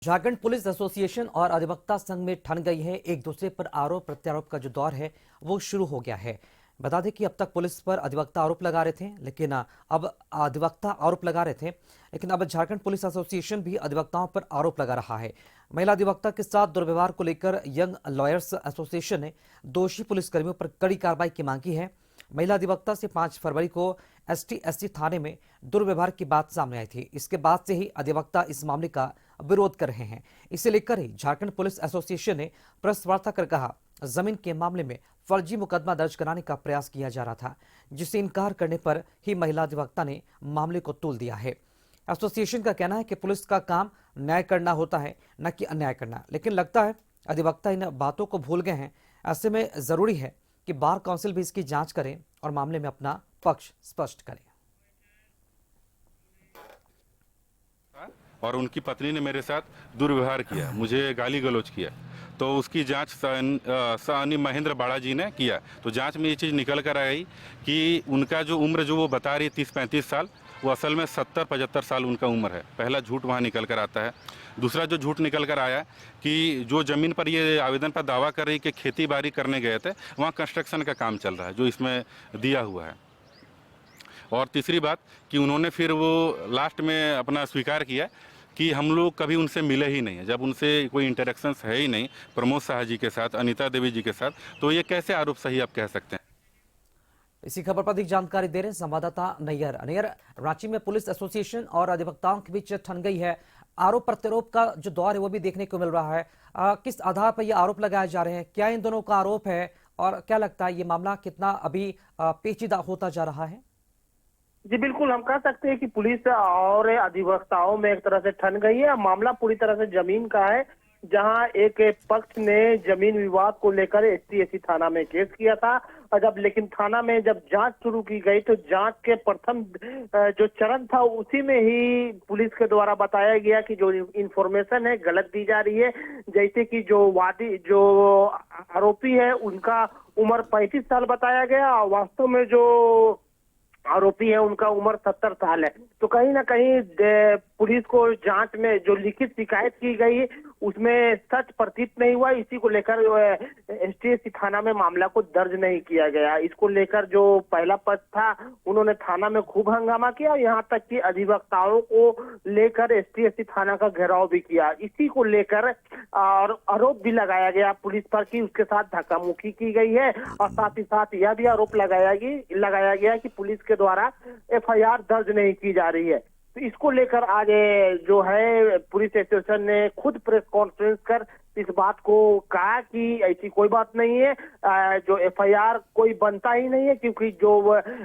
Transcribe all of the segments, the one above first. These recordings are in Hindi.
झारखंड पुलिस एसोसिएशन और अधिवक्ता संघ में ठन गई है। एक दूसरे पर आरोप प्रत्यारोप का जो दौर है वो शुरू हो गया है। बता दें कि अब तक पुलिस पर अधिवक्ता आरोप लगा रहे थे, लेकिन अब अधिवक्ता आरोप लगा रहे थे, लेकिन अब झारखंड पुलिस एसोसिएशन भी अधिवक्ताओं पर आरोप लगा रहा है। महिला अधिवक्ता के साथ दुर्व्यवहार को लेकर यंग लॉयर्स एसोसिएशन ने दोषी पुलिसकर्मियों पर कड़ी कार्रवाई की मांग की है। महिला अधिवक्ता से 5 फरवरी को एसटी थाने में दुर्व्यवहार की बात सामने आई थी। इसके बाद से ही अधिवक्ता इस मामले का विरोध कर रहे हैं। इसे लेकर ही झारखंड पुलिस एसोसिएशन ने प्रेस वार्ता कर कहा, जमीन के मामले में फर्जी मुकदमा दर्ज कराने का प्रयास किया जा रहा था, जिसे इनकार करने पर ही महिला अधिवक्ता ने मामले को तोल दिया है। एसोसिएशन का कहना है कि पुलिस का काम न्याय करना होता है, न कि अन्याय करना, लेकिन लगता है अधिवक्ता इन बातों को भूल गए हैं। ऐसे में जरूरी है कि बार काउंसिल भी इसकी जांच करें और मामले में अपना पक्ष स्पष्ट करें। और उनकी पत्नी ने मेरे साथ दुर्व्यवहार किया, मुझे गाली गलौज किया, तो उसकी जांच सानी महेंद्र बाड़ा जी ने किया। तो जांच में ये चीज़ निकल कर आई कि उनका जो उम्र जो वो बता रही 30-35 साल, वो असल में 70-75 साल उनका उम्र है। पहला झूठ वहाँ निकल कर आता है। दूसरा जो झूठ निकल कर आया कि जो ज़मीन पर ये आवेदन पर दावा कर रही कि खेती बाड़ी करने गए थे, वहाँ कंस्ट्रक्शन का काम चल रहा है जो इसमें दिया हुआ है। और तीसरी बात कि उन्होंने फिर वो लास्ट में अपना स्वीकार किया कि हम लोग कभी उनसे मिले ही नहीं है। जब उनसे कोई इंटरेक्शंस है ही नहीं प्रमोद शाह जी के साथ, अनीता देवी जी के साथ, तो ये कैसे आरोप सही आप कह सकते हैं। इसी खबर पर अधिक जानकारी दे रहे हैं संवाददाता नैयर। रांची में पुलिस एसोसिएशन और अधिवक्ताओं के बीच ठन गई है। आरोप प्रत्यारोप का जो दौर है वो भी देखने को मिल रहा है। किस आधार पर ये आरोप लगाए जा रहे हैं? क्या इन दोनों का आरोप है और क्या लगता है ये मामला कितना अभी पेचीदा होता जा रहा है? जी बिल्कुल, हम कह सकते हैं कि पुलिस और अधिवक्ताओं में एक तरह से ठन गई है। मामला पूरी तरह से जमीन का है, जहां एक पक्ष ने जमीन विवाद को लेकर एसटी थाना में केस किया था। और लेकिन थाना में जब जांच शुरू की गई तो जांच के प्रथम जो चरण था उसी में ही पुलिस के द्वारा बताया गया कि जो इंफॉर्मेशन है गलत दी जा रही है। जैसे कि जो आरोपी है उनका उम्र 35 साल बताया गया और वास्तव में जो आरोपी है उनका उम्र 70 साल है। तो कहीं ना कहीं पुलिस को जांच में जो लिखित शिकायत की गई उसमें सच प्रतीत नहीं हुआ। इसी को लेकर एसटी थाना में मामला को दर्ज नहीं किया गया। इसको लेकर जो पहला पक्ष था उन्होंने थाना में खूब हंगामा किया, यहाँ तक कि अधिवक्ताओं को लेकर एसटी थाना का घेराव भी किया। इसी को लेकर और आरोप भी लगाया गया पुलिस पर कि उसके साथ धक्का मुक्की की गई है। और साथ ही साथ यह भी आरोप लगाया गया कि पुलिस के द्वारा एफआईआर दर्ज नहीं की जा रही है। तो इसको लेकर आज जो है पुलिस एसोसिएशन ने खुद प्रेस कॉन्फ्रेंस कर इस बात को कहा कि ऐसी कोई बात नहीं है, जो एफआईआर कोई बनता ही नहीं है, क्योंकि जो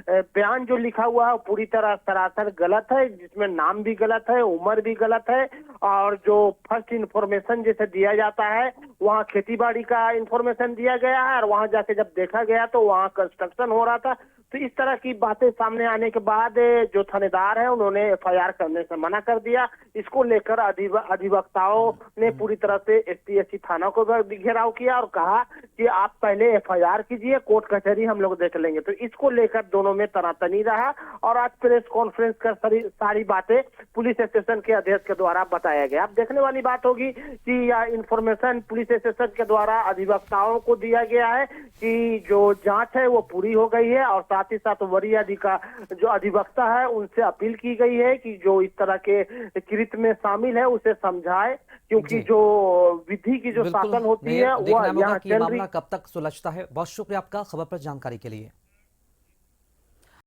बयान जो लिखा हुआ है पूरी तरह सरासर गलत है, जिसमें नाम भी गलत है, उम्र भी गलत है। और जो फर्स्ट इंफॉर्मेशन जैसे दिया जाता है वहाँ खेतीबाड़ी का इंफॉर्मेशन दिया गया है और वहाँ जाके जब देखा गया तो वहाँ कंस्ट्रक्शन हो रहा था। तो इस तरह की बातें सामने आने के बाद जो थानेदार है उन्होंने एफआईआर करने से मना कर दिया। इसको लेकर अधिवक्ताओं ने पूरी तरह से एसटी थाना को घेराव किया और कहा कि आप पहले एफआईआर कीजिए, कोर्ट कचहरी हम लोग देख लेंगे। तो इसको लेकर दोनों में तनातनी रहा और आज प्रेस कॉन्फ्रेंस कर सारी बातें पुलिस स्टेशन के अध्यक्ष के द्वारा बताया गया। अब देखने वाली बात होगी कि यह इंफॉर्मेशन पुलिस स्टेशन के द्वारा अधिवक्ताओं को दिया गया है कि जो जांच है वो पूरी हो गई है। और साथ ही साथ वरीय जो अधिवक्ता है उनसे अपील की गई है कि जो इस तरह के कृत्य में शामिल है उसे समझाए, क्योंकि जो विधि की जो शासन होती है वह यहाँ चल रही। मामला कब तक सुलझता है। बहुत शुक्रिया आपका खबर पर जानकारी के लिए।